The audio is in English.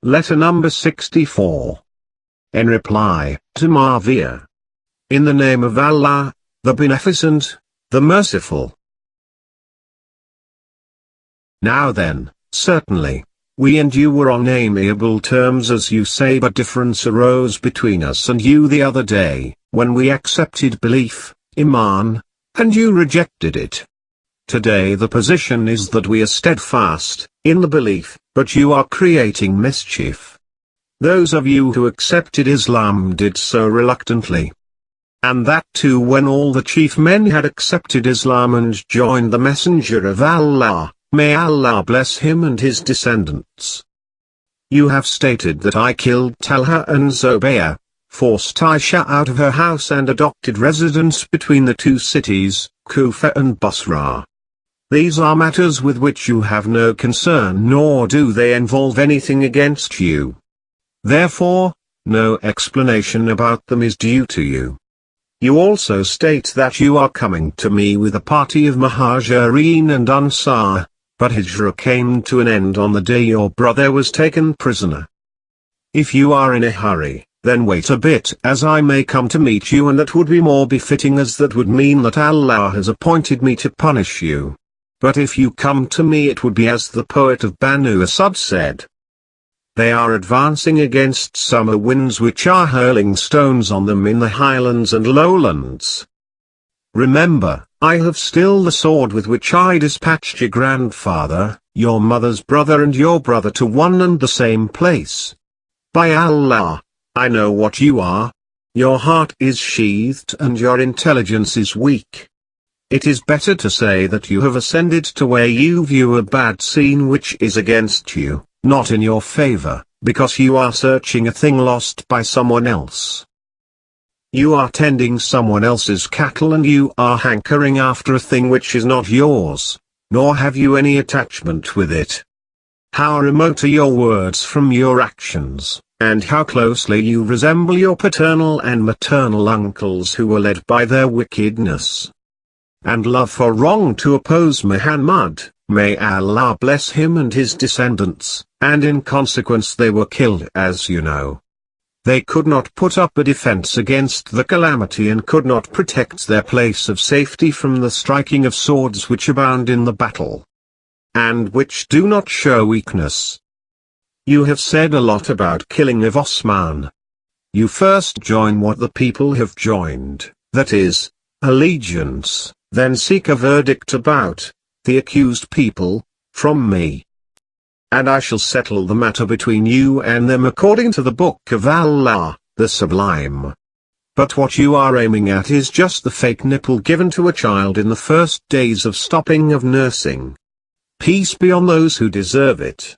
Letter number 64. In reply to Marvia. In the name of Allah, the Beneficent, the Merciful. Now then, certainly, we and you were on amiable terms as you say, but difference arose between us and you the other day, when we accepted belief, Iman, and you rejected it. Today the position is that we are steadfast in the belief, but you are creating mischief. Those of you who accepted Islam did so reluctantly. And that too when all the chief men had accepted Islam and joined the Messenger of Allah, may Allah bless him and his descendants. You have stated that I killed Talha and Zubayr, forced Aisha out of her house and adopted residence between the two cities, Kufa and Basra. These are matters with which you have no concern, nor do they involve anything against you. Therefore, no explanation about them is due to you. You also state that you are coming to me with a party of Muhajirin and Ansar, but Hijrah came to an end on the day your brother was taken prisoner. If you are in a hurry, then wait a bit as I may come to meet you, and that would be more befitting, as that would mean that Allah has appointed me to punish you. But if you come to me it would be as the poet of Banu Asad said. They are advancing against summer winds which are hurling stones on them in the highlands and lowlands. Remember, I have still the sword with which I dispatched your grandfather, your mother's brother and your brother to one and the same place. By Allah, I know what you are. Your heart is sheathed and your intelligence is weak. It is better to say that you have ascended to where you view a bad scene which is against you, not in your favor, because you are searching a thing lost by someone else. You are tending someone else's cattle and you are hankering after a thing which is not yours, nor have you any attachment with it. How remote are your words from your actions, and how closely you resemble your paternal and maternal uncles who were led by their wickedness and love for wrong to oppose Muhammad, may Allah bless him and his descendants, and in consequence they were killed, as you know. They could not put up a defense against the calamity and could not protect their place of safety from the striking of swords which abound in the battle, and which do not show weakness. You have said a lot about killing of Osman. You first join what the people have joined, that is, allegiance, then seek a verdict about the accused people from me. And I shall settle the matter between you and them according to the Book of Allah, the Sublime. But what you are aiming at is just the fake nipple given to a child in the first days of stopping of nursing. Peace be on those who deserve it.